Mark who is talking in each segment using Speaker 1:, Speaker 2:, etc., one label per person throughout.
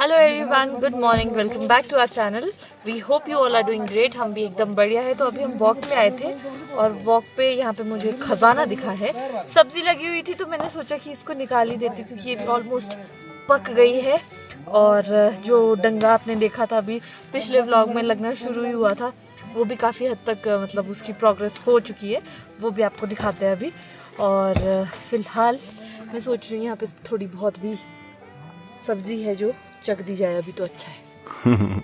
Speaker 1: Hello everyone, good morning, welcome back to our channel. We hope you all are doing great. हम भी एकदम बढ़िया है। तो अभी हम वॉक पे आए थे और वॉक पे यहाँ पे मुझे खजाना दिखा है। सब्जी लगी हुई थी तो मैंने सोचा कि इसको निकाल ही देती हूँ क्योंकि ये भी ऑलमोस्ट पक गई है। और जो डंगा आपने देखा था अभी पिछले व्लॉग में लगना शुरू ही हुआ था, वो भी काफ़ी हद तक मतलब उसकी प्रोग्रेस हो चुकी है। वो भी आपको दिखाते हैं अभी। और फिलहाल मैं सोच रही हूँ यहाँ पे थोड़ी बहुत भी सब्जी है जो चक दी जाए अभी तो अच्छा है।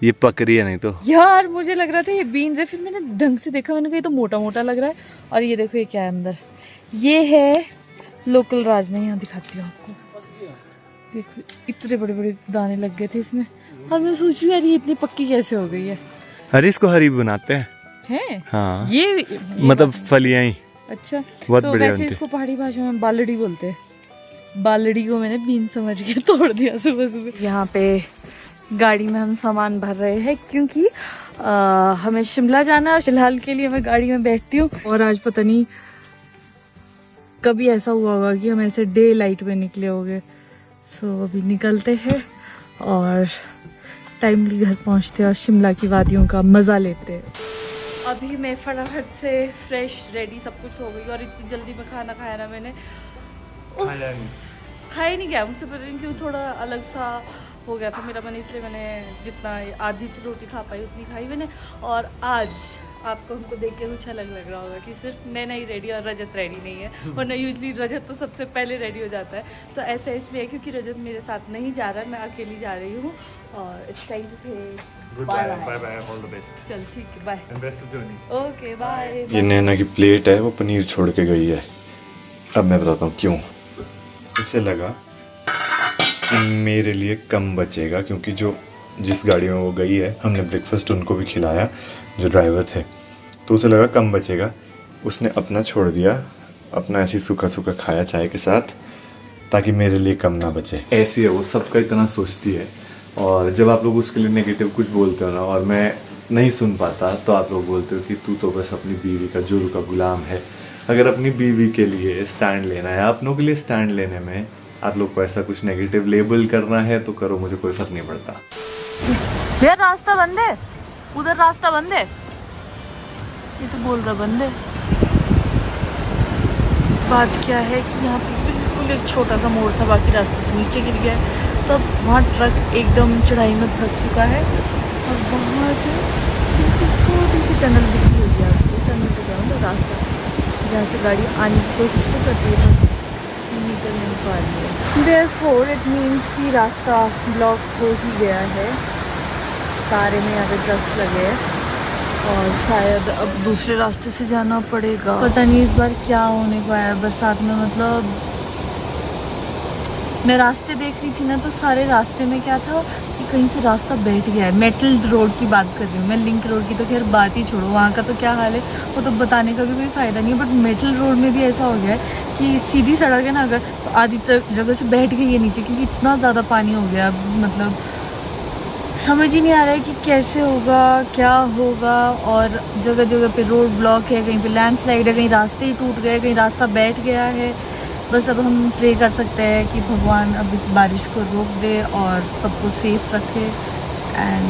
Speaker 2: ये पक रही है नहीं तो
Speaker 1: यार मुझे लग रहा था ये बीन्स है, फिर मैंने ढंग से देखा, मैंने कहा ये तो मोटा मोटा लग रहा है। और ये देखो ये क्या है अंदर, ये है लोकल राजमा। यहाँ दिखाती हूँ आपको, देखो इतने बड़े बड़े दाने लग गए थे इसमें। और मैं सोच रही हूँ यार ये इतनी पक्की कैसे हो गई है।
Speaker 2: अरे इसको हरी बनाते हैं हाँ,
Speaker 1: ये
Speaker 2: मतलब फलियां ही।
Speaker 1: अच्छा
Speaker 2: बहुत
Speaker 1: तो
Speaker 2: बढ़िया
Speaker 1: वैसे
Speaker 2: बनती।
Speaker 1: इसको पहाड़ी भाषा में बालड़ी बोलते हैं। बालड़ी को मैंने बीन समझ के तोड़ दिया सुबह सुबह। यहाँ पे गाड़ी में हम सामान भर रहे हैं क्योंकि हमें शिमला जाना है। फिलहाल के लिए मैं गाड़ी में बैठती हूँ। और आज पता नहीं कभी ऐसा हुआ होगा कि हम ऐसे डे लाइट में निकले होंगे। सो अभी निकलते हैं और टाइमली घर पहुँचते हैं और शिमला की वादियों का मज़ा लेते हैं। अभी मैं फटाफट से फ्रेश रेडी सब कुछ हो गई और इतनी जल्दी में खाना खाया ना मैंने, खाया ही नहीं गया मुझसे, पता नहीं क्यों थोड़ा अलग सा हो गया था मेरा मन, इसलिए मैंने जितना आधी सी रोटी खा पाई उतनी खाई मैंने। और आज आपको हमको देख के कुछ अलग लग रहा होगा कि सिर्फ नैना ही रेडी और रजत रेडी नहीं है, वरना यूजली रजत तो सबसे पहले रेडी हो जाता है। तो ऐसा इसलिए क्योंकि रजत मेरे साथ नहीं जा रहा है, मैं अकेली जा रही हूँ। और it's time to say bye bye, all the best. चल ठीक है, bye, best journey, okay bye.
Speaker 2: ये नैना की प्लेट है, वो पनीर छोड़ के गई है। अब मैं बताता हूँ क्यों। उसे लगा कि मेरे लिए कम बचेगा, क्योंकि जिस गाड़ी में वो गई है हमने ब्रेकफास्ट उनको भी खिलाया जो ड्राइवर थे, तो उसे लगा कम बचेगा। उसने अपना छोड़ दिया, अपना ऐसे सूखा सूखा खाया चाय के साथ, ताकि मेरे लिए कम ना बचे। ऐसी है वो, सबका इतना सोचती है। और जब आप लोग उसके लिए नेगेटिव कुछ बोलते हो ना और मैं नहीं सुन पाता, तो आप लोग बोलते हो कि तू तो बस अपनी बीवी का जोरू का गुलाम है। अगर अपनी बीवी के लिए स्टैंड लेना है, अपनों के लिए स्टैंड लेने में आप लोग को ऐसा कुछ नेगेटिव लेबल करना है तो करो, मुझे कोई फर्क नहीं पड़ता।
Speaker 1: यार रास्ता बंद है, उधर रास्ता बंद है, ये तो बोल रहा बंद है। बात क्या है कि यहाँ पे बिल्कुल एक छोटा सा मोड़ था, बाकी रास्ते तो नीचे गिर गया है। तो अब वहाँ ट्रक एकदम चढ़ाई में फंस चुका है और वहाँ से छोटी सी टनल दिख रही होगी आपको। टनल तो क्या मतलब रास्ता जहाँ से गाड़ी आने की कोशिश तो करती है पर निकल नहीं पा रही है। देयरफॉर इट मीन्स कि रास्ता ब्लॉक हो ही गया है, सारे में यहाँ पे ट्रक्स लगे हैं और शायद अब दूसरे रास्ते से जाना पड़ेगा। पता नहीं इस बार क्या होने को है बरसात में। मतलब मैं रास्ते देख रही थी ना, तो सारे रास्ते में क्या था कि कहीं से रास्ता बैठ गया है। मेटल रोड की बात कर रही हूँ मैं, लिंक रोड की तो खैर बात ही छोड़ो, वहाँ का तो क्या हाल है वो तो बताने का भी कोई फ़ायदा नहीं है। बट मेटल रोड में भी ऐसा हो गया है कि सीधी सड़क है ना, अगर तो आधी तक जगह से बैठ गई है नीचे, क्योंकि इतना ज़्यादा पानी हो गया। मतलब समझ ही नहीं आ रहा है कि कैसे होगा, क्या होगा। और जगह जगह पे रोड ब्लॉक है, कहीं पे लैंडस्लाइड है, कहीं रास्ते ही टूट गए, कहीं रास्ता बैठ गया है। बस अब हम प्रे कर सकते हैं कि भगवान अब इस बारिश को रोक दे और सबको सेफ रखे। एंड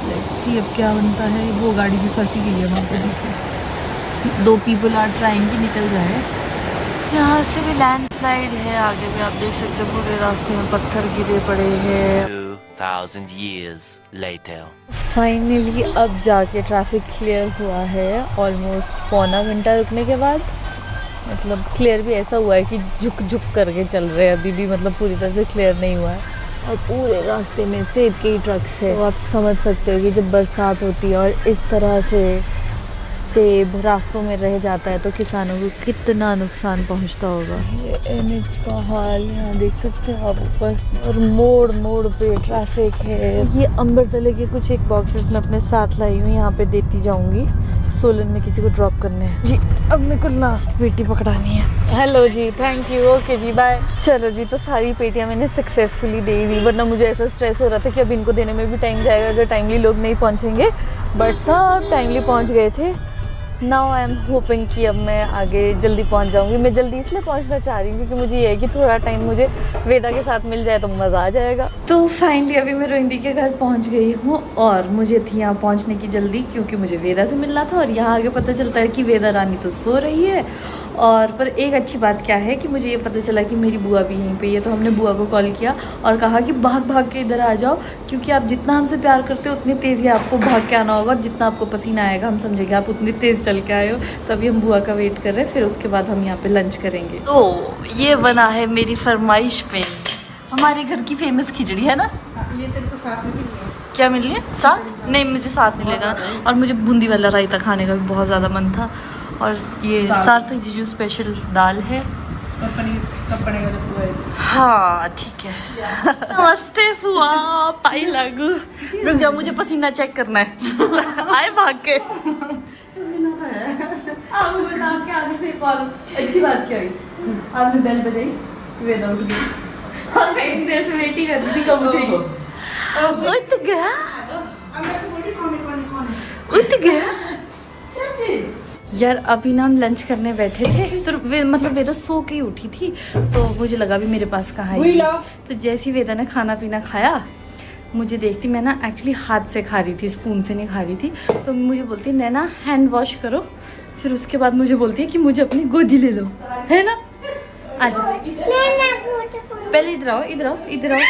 Speaker 1: लेट्स सी अब क्या बनता है। वो गाड़ी भी फंसी गई है वहाँ पे, देखो 2 पीपल आर ट्राइंग कि निकल जाए। यहाँ से भी लैंडस्लाइड है, आगे भी आप देख सकते हैं पूरे रास्ते में पत्थर गिरे पड़े हैं।
Speaker 3: 2000 years later.
Speaker 1: फाइनली अब जाके ट्रैफिक क्लियर हुआ है, ऑलमोस्ट पौना घंटा रुकने के बाद। मतलब क्लियर भी ऐसा हुआ है कि झुक झुक करके चल रहे हैं, अभी भी मतलब पूरी तरह से क्लियर नहीं हुआ है। और पूरे रास्ते में सेब के ही ट्रक्स है। तो आप समझ सकते हो कि जब बरसात होती है और इस तरह से सेब रास्तों में रह जाता है तो किसानों को कितना नुकसान पहुंचता होगा। ये NH का हाल यहाँ देख सकते हो आप ऊपर, और मोड़ मोड़ पे ट्रैफिक है। ये अम्बरतले के कुछ एक बॉक्सेस मैं अपने साथ लाई हूँ, यहाँ पे देती जाऊँगी। सोलन में किसी को ड्रॉप करने हैं जी। अब मेरे को लास्ट पेटी पकड़ानी है। हेलो जी, थैंक यू, ओके जी बाय। चलो जी, तो सारी पेटियाँ मैंने सक्सेसफुली दे दी, वरना मुझे ऐसा स्ट्रेस हो रहा था कि अब इनको देने में भी टाइम जाएगा अगर टाइमली लोग नहीं पहुँचेंगे। बट सब टाइमली पहुँच गए थे। नाउ आई एम होपिंग कि अब मैं आगे जल्दी पहुंच जाऊंगी। मैं जल्दी इसलिए पहुंचना चाह रही हूँ क्योंकि मुझे ये है कि थोड़ा टाइम मुझे वेदा के साथ मिल जाए तो मज़ा आ जाएगा। तो फाइनली अभी मैं रोहिंदी के घर पहुंच गई हूँ और मुझे थी यहाँ पहुँचने की जल्दी क्योंकि मुझे वेदा से मिलना था। और यहाँ आगे पता चलता है कि वेदा रानी तो सो रही है। और पर एक अच्छी बात क्या है कि मुझे ये पता चला कि मेरी बुआ भी यहीं पे है। तो हमने बुआ को कॉल किया और कहा कि भाग भाग के इधर आ जाओ क्योंकि आप जितना हमसे प्यार करते हो उतनी तेज़ ही आपको भाग के आना होगा। और जितना आपको पसीना आएगा हम समझेंगे आप उतनी तेज़ चल के आए हो। तो अभी हम बुआ का वेट कर रहे हैं, फिर उसके बाद हम यहाँ पे लंच करेंगे। तो ये बना है मेरी फरमाइश पे हमारे घर की फेमस खिचड़ी, है ना?
Speaker 4: ये तेरे को साथ में भी नहीं है।
Speaker 1: क्या मिल रही है? साथ नहीं, मुझे साथ नहीं लेगा। और मुझे बूंदी वाला रायता खाने का भी बहुत ज़्यादा मन था। और ये सार्थक जीजू स्पेशल दाल है।
Speaker 4: और पनीर कब बनेगा जब तू आएगी?
Speaker 1: हाँ ठीक है। नमस्ते फुआ, पाई लागू। रुक जाओ, मुझे पसीना चेक करना है। आए भाग के। आपको बता के आगे से कॉल। अच्छी बात क्या हुई, आपने बेल बजाई, वेदा उठ गई। हाँ, मैं इतनी देर से वेट ही कर रही थी कब उठेगी। उठ गया,
Speaker 4: अब मैं से बोली कौन है?
Speaker 1: उठ गया। यार अभी ना हम लंच करने बैठे थे तो मतलब वेदा सो के ही उठी थी तो मुझे लगा भी मेरे पास कहाँ है। तो जैसे ही वेदा ने खाना पीना खाया मुझे देखती, मैं ना एक्चुअली हाथ से खा रही थी, स्पून से नहीं खा रही थी। तो मुझे बोलती नैना हैंड वॉश करो। फिर उसके बाद मुझे बोलती है कि मुझे अपनी गोदी ले लो, है ना? आ जाओ पहले, इधर आओ इधर आओ इधर आओ।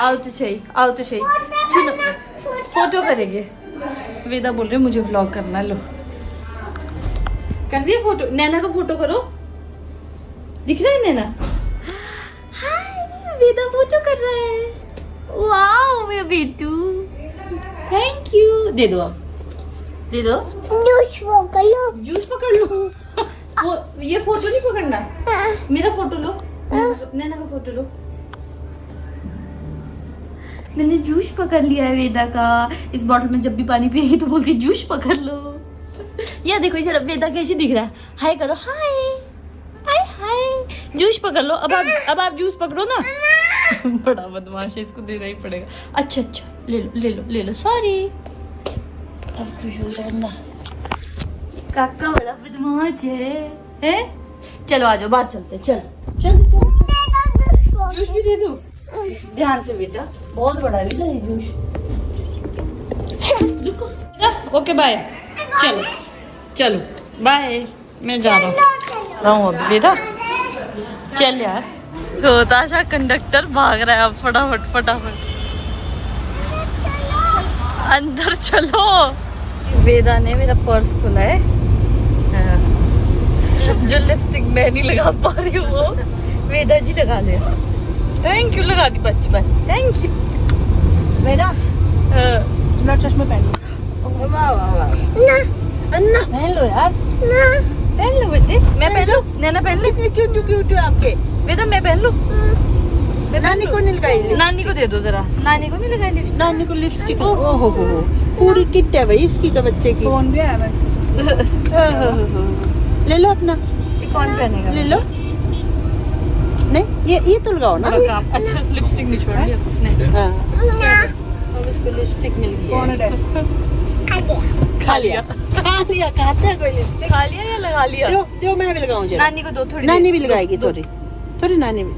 Speaker 1: आओ तो सही चलो फोटो करेंगे। वेदा बोल रहे मुझे व्लॉग करना। लो कर दिया फोटो। नैना का फोटो करो, दिख रहा है नैना? हाय, वेदा फोटो कर रहा है। वाओ मेरा बेटू, थैंक यू। दे दो, अब दे दो। जूस पकड़ लो। वो ये फोटो नहीं पकड़ना, मेरा फोटो लो। नैना का फोटो लो। मैंने जूस पकड़ लिया है वेदा का। इस बॉटल में जब भी पानी पिएगी तो बोलती जूस पकड़ लो। या देखो इसे वेदा कैसे दिख रहा है। हाय करो, हाय हाय हाय। जूस पकड़ लो। अब आप जूस पकड़ो ना। बड़ा बदमाश है, इसको देना ही पड़ेगा। अच्छा ले लो ले लो ले लो। सॉरी। अब खुश हो जाना। काका बड़ा बदमाश है? चलो आ जाओ, बाहर चलते। चलो जूस भी दे दो। ध्यान से बेटा, बहुत बड़ा है बेटा ये जूस। Okay bye. चलो बाय, मैं जा रहा हूँ अभी। वेदा चल यार। छोटा सा कंडक्टर भाग रहा है अब। फटाफट अंदर चलो। वेदा ने मेरा पर्स खोला है। जो लिपस्टिक मैं नहीं लगा पा रही हूँ वो वेदा जी लगा ले। थैंक यू, लगा दी बच थैंक यू।
Speaker 4: बेटा ना चश्मे पहन लो। वाह अन्ना पहन लो यार।
Speaker 1: पहन लो बेटे। मैं पहन लूं? नैना पहन लो।
Speaker 4: क्यों आपके?
Speaker 1: वेदा मैं पहन लूं?
Speaker 4: नानी को नहीं लगाई?
Speaker 1: नानी को दे दो जरा। नानी को नहीं लगाई लिपस्टिक?
Speaker 4: नानी को लिपस्टिक। ओहो हो, पूरी किट है भाई इसकी तो बच्चे की। फोन भी है ले लो अपना।
Speaker 1: ये कौन पहनेगा?
Speaker 4: ले लो। नहीं ये तो लगाओ ना।
Speaker 1: अच्छा लिपस्टिक नहीं छोड़ी अब उसने।
Speaker 4: हाँ अब इसको लिपस्टिक मिल गई। कौन है? खा लिया खाते हैं कोई लिपस्टिक?
Speaker 1: खा लिया या लगा लिया?
Speaker 4: जो मैं भी लगाऊं जरा।
Speaker 1: नानी को दो थोड़ी।
Speaker 4: नानी भी लगाएगी थोड़ी नानी भी।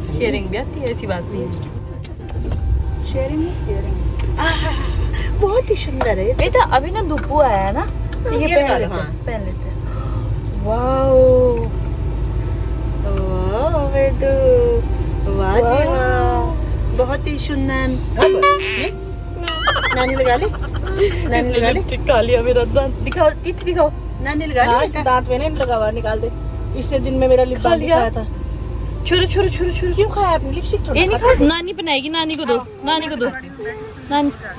Speaker 1: शेयरिंग भी आती है, ऐसी बात नहीं है।
Speaker 4: शेयरिंग बहुत ही सुंदर है।
Speaker 1: बेटा अभी ना दुप्पू आया है ना, ये पहन लेते हैं। वाओ
Speaker 4: वेदू, वाह जी वाह, बहुत ही सुंदर। नानी लगा ले। नानी लगा ले।
Speaker 1: लिपस्टिक खा लिया मेरा दांत। दिखाओ टीथ दिखाओ।
Speaker 4: नानी लगा ले।
Speaker 5: इसके दांत में नहीं लगा हुआ, निकाल दे। इसने दिन में मेरा लिप बाम खाया था।
Speaker 1: छोरो
Speaker 4: क्यों खाया आपने लिपस्टिक?
Speaker 1: ये नहीं खा। नानी बनाएगी, नानी को दो। नानी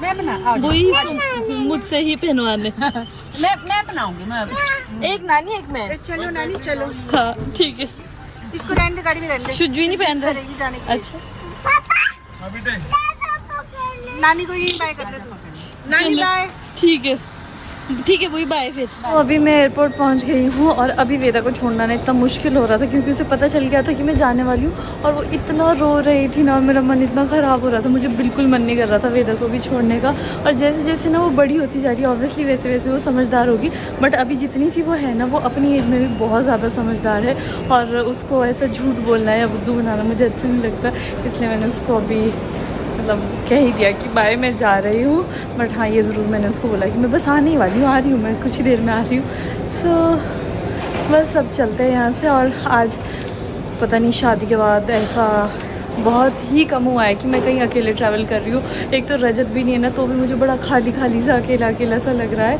Speaker 4: मैं बना
Speaker 1: वही इसको मुझसे ही पहनवाने।
Speaker 4: मैं बनाऊंगी। मैं
Speaker 1: एक नानी एक मैं।
Speaker 4: चलो नानी चलो।
Speaker 1: हाँ ठीक है।
Speaker 4: इसको रहने दे, गाड़ी में रहने दे।
Speaker 1: शुजू ही नहीं पहन रहा।
Speaker 4: जाने के लिए।
Speaker 1: अच्छा
Speaker 4: नानी को यही बाय कर ले। नानी
Speaker 1: चलो,
Speaker 4: बाय।
Speaker 1: ठीक है।
Speaker 4: ठीक है वही बाय फिर।
Speaker 1: तो अभी मैं एयरपोर्ट पहुंच गई हूँ और अभी वेदा को छोड़ना ना इतना मुश्किल हो रहा था क्योंकि उसे पता चल गया था कि मैं जाने वाली हूँ और वो इतना रो रही थी ना और मेरा मन इतना ख़राब हो रहा था, मुझे बिल्कुल मन नहीं कर रहा था वेदा को भी छोड़ने का। और जैसे जैसे ना वो बड़ी होती जा रही है ऑब्वियसली वैसे वैसे वो समझदार होगी, बट अभी जितनी सी वो है ना वो अपनी एज में भी बहुत ज़्यादा समझदार है और उसको ऐसा झूठ बोलना या बुद्धू बनाना मुझे अच्छा नहीं लगता, इसलिए मैंने उसको अभी मतलब कह ही दिया कि बाय मैं जा रही हूँ। बट हाँ ये ज़रूर मैंने उसको बोला कि मैं बस आने ही वाली हूँ, आ रही हूँ, मैं कुछ ही देर में आ रही हूँ। सो बस अब चलते हैं यहाँ से। और आज पता नहीं शादी के बाद ऐसा बहुत ही कम हुआ है कि मैं कहीं अकेले ट्रैवल कर रही हूँ। एक तो रजत भी नहीं है ना, तो भी मुझे बड़ा खाली खाली सा अकेला अकेला सा लग रहा है,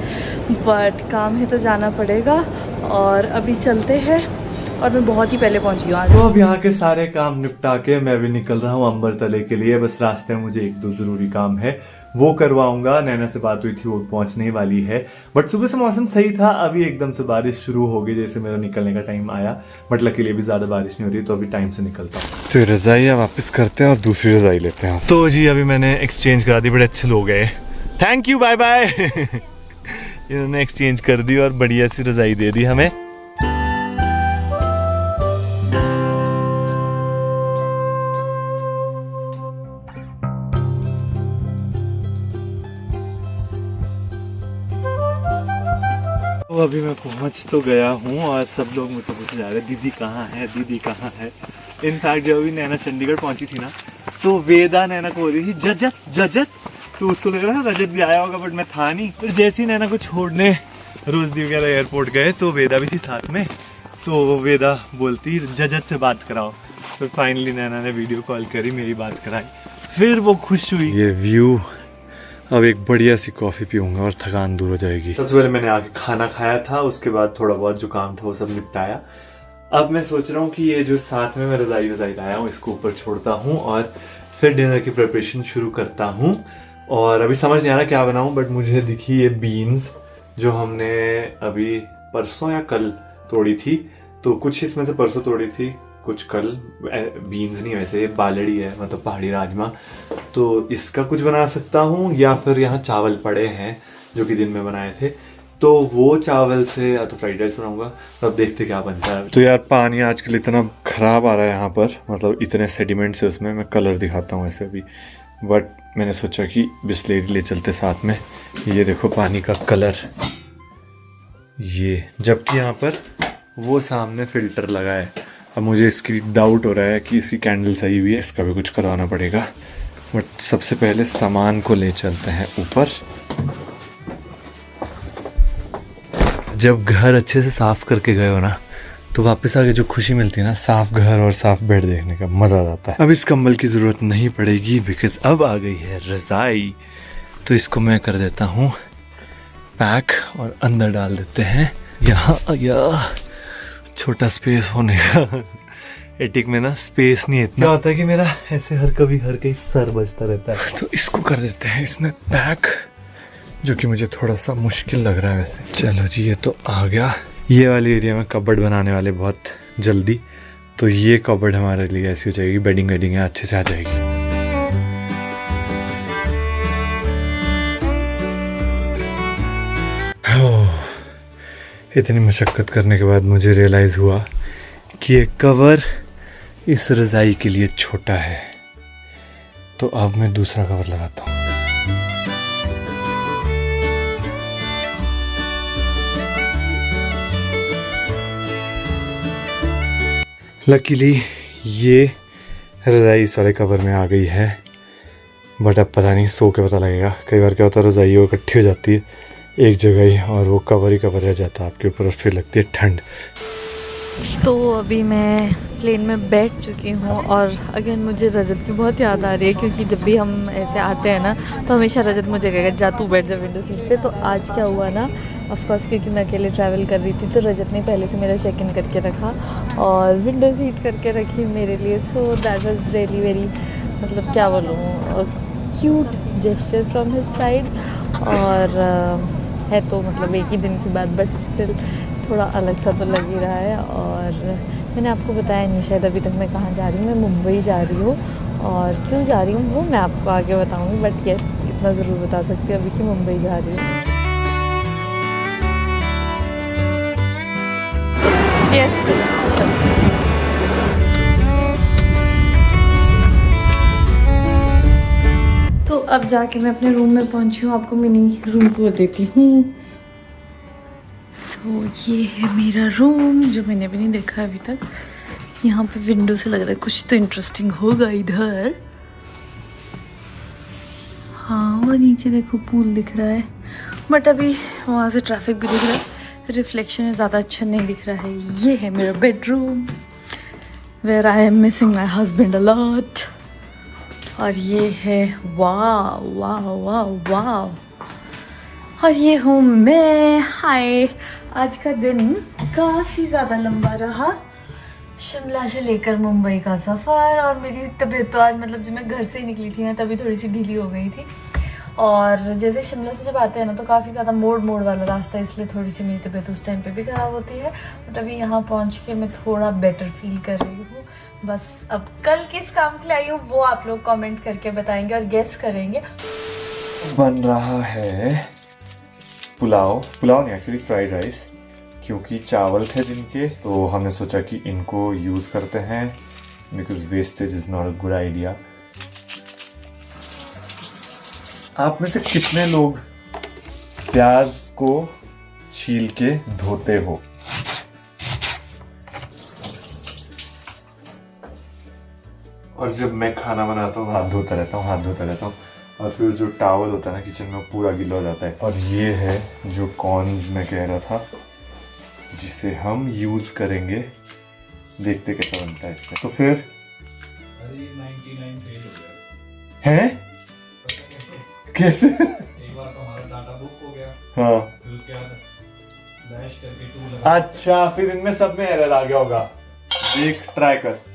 Speaker 1: बट काम है तो जाना पड़ेगा। और अभी चलते हैं और मैं बहुत ही पहले पहुंची हूँ आज।
Speaker 2: तो अब यहाँ के सारे काम निपटा के मैं भी निकल रहा हूँ अम्बरतले के लिए। बस रास्ते में मुझे 1-2 जरूरी काम है, वो करवाऊंगा। नैना से बात हुई थी, वो पहुंचने वाली है। बट सुबह से मौसम सही था, अभी एकदम से बारिश शुरू हो गई जैसे मेरा निकलने का टाइम आया। बट लकीली भी ज्यादा बारिश नहीं हो रही, तो अभी टाइम से निकलता हूँ। तो रजाई वापस करते हैं और दूसरी रजाई लेते हैं। तो जी अभी मैंने एक्सचेंज करा दी, बड़े अच्छे लोग गए, थैंक यू, बाय बाय। इन्होंने एक्सचेंज कर दी और बढ़िया सी रजाई दे दी हमें। तो अभी मैं पहुंच तो गया हूं और सब लोग मुझसे पूछे जा रहे हैं दीदी कहाँ है, दीदी कहाँ है। इनफैक्ट जब अभी नैना चंडीगढ़ पहुंची थी ना, तो वेदा नैना को बोल रही थी जजत जजत, तो उसको लग रहा था रजत भी आया होगा, बट मैं था नहीं। तो जैसे ही नैना को छोड़ने रोजदी वगैरह एयरपोर्ट गए तो वेदा भी थी साथ में, तो वेदा बोलती जजत से बात कराओ। फिर फाइनली नैना ने वीडियो कॉल करी, मेरी बात कराई, फिर वो खुश हुई। ये व्यू, अब एक बढ़िया सी कॉफ़ी पीऊँगा और थकान दूर हो जाएगी। सबसे पहले मैंने आके खाना खाया था, उसके बाद थोड़ा बहुत जो काम था वो सब निपटाया। अब मैं सोच रहा हूँ कि ये जो साथ में मैं रजाई लाया हूँ इसको ऊपर छोड़ता हूँ और फिर डिनर की प्रिपरेशन शुरू करता हूँ। और अभी समझ नहीं आ रहा क्या बनाऊँ, बट मुझे दिखी ये बीन्स जो हमने अभी परसों या कल तोड़ी थी, तो कुछ इसमें से परसों तोड़ी थी, कुछ कल। बीन्स नहीं, वैसे ये बालड़ी है, मतलब पहाड़ी राजमा। तो इसका कुछ बना सकता हूँ, या फिर यहाँ चावल पड़े हैं जो कि दिन में बनाए थे, तो वो चावल से या तो फ्राइड राइस बनाऊंगा। तो अब देखते क्या बनता है। तो यार पानी आजकल इतना ख़राब आ रहा है यहाँ पर, मतलब इतने सेडिमेंट्स है उसमें। मैं कलर दिखाता हूँ ऐसे भी, बट मैंने सोचा कि बिस्लेरी ले चलते साथ में। ये देखो पानी का कलर, ये, जबकि यहाँ पर वो सामने फ़िल्टर लगा है। अब मुझे इसकी डाउट हो रहा है कि इसकी कैंडल सही हुई है, इसका भी कुछ करवाना पड़ेगा। बट सबसे पहले सामान को ले चलते हैं ऊपर। जब घर अच्छे से साफ करके गए हो ना, तो वापस आके जो खुशी मिलती है ना, साफ घर और साफ बेड देखने का मज़ा आ जाता है। अब इस कंबल की ज़रूरत नहीं पड़ेगी बिकॉज अब आ गई है रज़ाई। तो इसको मैं कर देता हूँ पैक और अंदर डाल देते हैं। यहाँ छोटा स्पेस होने का एटिक में ना स्पेस नहीं है इतना। क्या होता है कि मेरा ऐसे हर कहीं सर बजता रहता है, तो इसको कर देते हैं इसमें पैक, जो कि मुझे थोड़ा सा मुश्किल लग रहा है वैसे। चलो जी, ये तो आ गया। ये वाली एरिया में कबर्ड बनाने वाले बहुत जल्दी, तो ये कबर्ड हमारे लिए ऐसी हो जाएगी, बेडिंग वेडिंग है अच्छे से आ जाएगी। इतनी मशक्क़त करने के बाद मुझे रियलाइज़ हुआ कि ये कवर इस रज़ाई के लिए छोटा है, तो अब मैं दूसरा कवर लगाता हूँ। लकीली ये रज़ाई इस वाले कवर में आ गई है, बट अब पता नहीं सो के पता लगेगा। कई बार क्या होता है, रज़ाई वो इकट्ठी हो जाती है एक जगह ही और वो कवर ही कवर रह जाता है आपके ऊपर और फिर लगती है ठंड।
Speaker 1: तो अभी मैं प्लेन में बैठ चुकी हूँ और अगेन मुझे रजत की बहुत याद आ रही है, क्योंकि जब भी हम ऐसे आते हैं ना तो हमेशा रजत मुझे कहेगा जा तू बैठ जा विंडो सीट पे। तो आज क्या हुआ ना, ऑफकोर्स क्योंकि मैं अकेले ट्रैवल कर रही थी, तो रजत ने पहले से मेरा चेक इन करके रखा और विंडो सीट करके रखी मेरे लिए। So that was really very, मतलब क्या बोलूँ, cute gesture from his side. और है तो मतलब एक ही दिन की बात, बट स्टिल थोड़ा अलग सा तो लग ही रहा है। और मैंने आपको बताया नहीं शायद अभी तक मैं कहाँ जा रही हूँ। मैं मुंबई जा रही हूँ, और क्यों जा रही हूँ वो मैं आपको आगे बताऊँगी, बट यस इतना ज़रूर बता सकती हूँ अभी कि मुंबई जा रही हूँ। यस तो अब जाके मैं अपने रूम में पहुंची हूँ, आपको मिनी रूम को देती हूँ। सो ये है मेरा रूम जो मैंने अभी नहीं देखा अभी तक। यहाँ पे विंडो से लग रहा है कुछ तो इंटरेस्टिंग होगा इधर। हाँ वो नीचे देखो पूल दिख रहा है, बट अभी वहाँ से ट्रैफिक भी दिख रहा है, रिफ्लेक्शन में ज़्यादा अच्छा नहीं दिख रहा है। ये है मेरा bedroom where I am missing my husband a lot. और ये है वाह वाह वाह वाह। और ये हूँ मैं। हाय, आज का दिन काफ़ी ज़्यादा लंबा रहा, शिमला से लेकर मुंबई का सफ़र। और मेरी तबीयत तो आज मतलब जब मैं घर से ही निकली थी ना तभी थोड़ी सी ढीली हो गई थी। और जैसे शिमला से जब आते हैं ना तो काफ़ी ज़्यादा मोड़ वाला रास्ता है, इसलिए थोड़ी सी मेरी तबीयत उस टाइम पे भी ख़राब होती है। बट अभी यहाँ पहुँच के मैं थोड़ा बेटर फील कर रही हूँ। बस अब कल किस काम के लिए आई हूँ वो आप लोग कमेंट करके बताएंगे और गेस करेंगे।
Speaker 2: बन रहा है पुलाव नहीं, एक्चुअली फ्राइड राइस, क्योंकि चावल थे दिन के तो हमने सोचा कि इनको यूज़ करते हैं, because wastage is not a good idea. आप में से कितने लोग प्याज को छील के धोते हो? और जब मैं खाना बनाता हूँ हाथ धोता रहता हूँ और फिर जो टॉवल होता है ना किचन में वो पूरा गीला हो जाता है। और ये है जो कॉर्न्स मैं कह रहा था जिसे हम यूज करेंगे, देखते कैसा बनता है इससे। तो फिर
Speaker 6: 99 फेल हो गया
Speaker 2: है कैसे?
Speaker 6: एक बार तो हमारा डाटा बुक हो गया,
Speaker 2: हाँ
Speaker 6: फिर उसके बाद स्लैश करके 2 लगा।
Speaker 2: अच्छा, फिर इनमें सब में एरर आ गया होगा, देख ट्राई कर।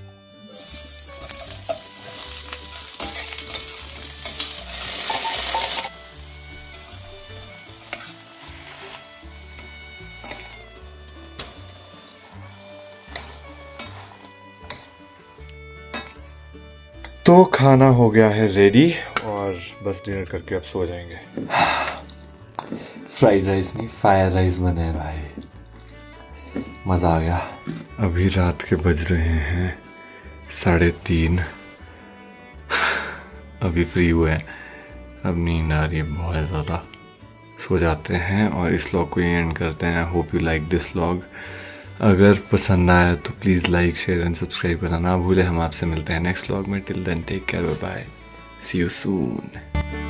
Speaker 2: तो खाना हो गया है रेडी और बस डिनर करके अब सो जाएंगे। फ्राइड राइस नहीं, फायर राइस बने भाई, मज़ा आ गया। अभी रात के बज रहे हैं 3:30। अभी फ्री हुए हैं, अब नींद आ रही है बहुत ज़्यादा, सो जाते हैं और इस व्लॉग को यहीं एंड करते हैं। I hope you like this vlog. अगर पसंद आया तो please like share and subscribe करना ना भूलें। हम आपसे मिलते हैं नेक्स्ट व्लॉग में। Till then take care, bye bye, see you soon.